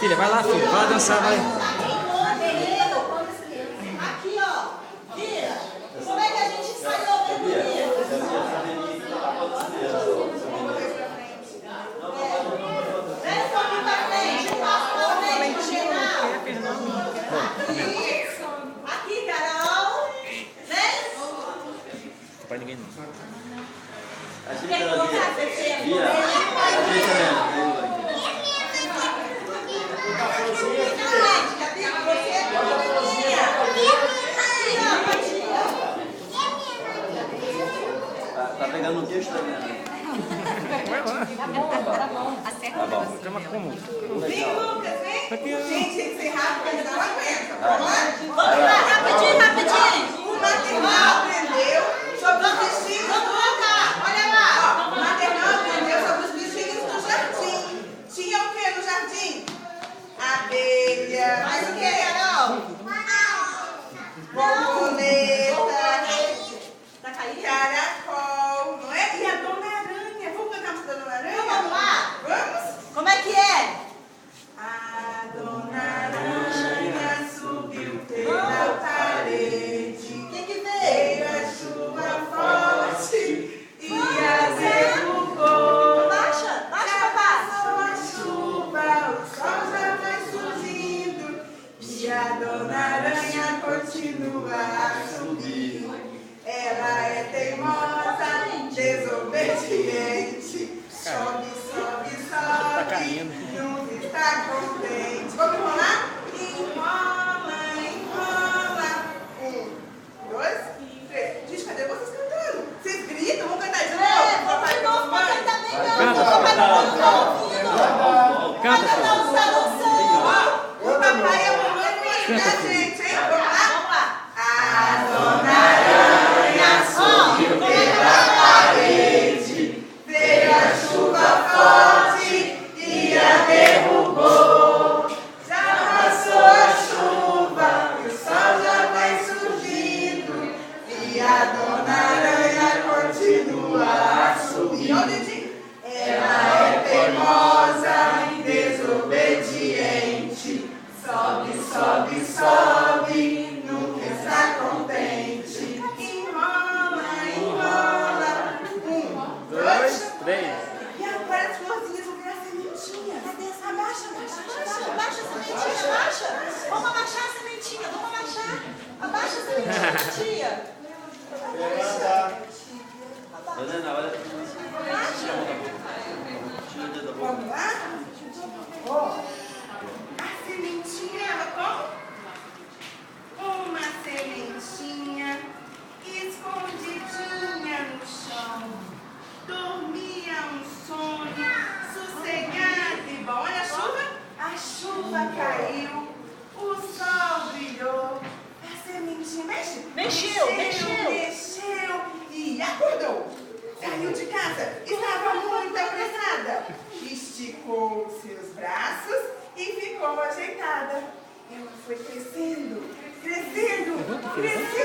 Filha, vai lá, filha. Vai lá dançar, vai. Aqui, ó. Vira. Como é que a gente ensaiou o primeiro? Vem um pouquinho pra frente. Um passo pra frente. Aqui, Carol. Vem. Não vai ninguém não. Quer colocar a Bia? Tá pegando o queixo também, né? Acerta. Tá bom. Como? Vem, Lucas, vem. Gente, tem que ser rápido, ainda não aguenta. Vamos Vamos lá, rapidinho, rapidinho. O maternal aprendeu sobre os bichinhos do lugar. Olha lá. O maternal aprendeu sobre os bichinhos do jardim. Tinha o que no jardim? Abelha. Mais o que, Carol? Borboleta. Tá caindo? Caracol, não é? E a Dona Aranha. Vamos cantar a música da Dona Aranha? Então, vamos lá. Vamos? Como é que é? A Dona Aranha subiu pela parede. O que veio? Veio a chuva forte e a derrubou. Baixa, baixa, papai. Passou a chuva, o sol já vai surgindo e a Dona Aranha continua a subir. Ela é teimosa, desobediente. Sobe, sobe, sobe, nunca está contente. Vamos enrolar? Enrola, enrola. 1, 2, 3. Gente, cadê vocês cantando? Vocês gritam? Vamos cantar de novo? Papai, vamos cantar bem, não. Papai não está ouvindo. Canta, filha. O papai e a mamãe não ajudam a gente, hein? Vamos lá? Vamos lá. A Dona Aranha subiu pela parede, veio a chuva forte e a derrubou. Já passou a chuva e o sol já vai surgindo e a Dona Aranha continua a subir. Olha o dedinho. Ela é teimosa e desobediente. Sobe, sobe, sobe, nunca está contente. Enrola, enrola. 1, 2, 3. e agora as florzinhas vão virar sementinha. Cadê essa? Abaixa, abaixa, abaixa. Abaixa a sementinha, abaixa. Vamos abaixar a sementinha, vamos abaixar. Abaixa a sementinha, tia. Abaixa. Helena, olha. Abaixa. Tira o dedo da boca. Vamos lá? Ó. A sementinha, ela como? Uma sementinha escondidinha no chão. Dormia um sono sossegado e bom. Olha a chuva. A chuva caiu, o sol brilhou. A sementinha mexeu e acordou. Saiu de casa, estava muito apressada. Esticou seus braços e ficou ajeitada. Ela foi crescendo, crescendo, crescendo.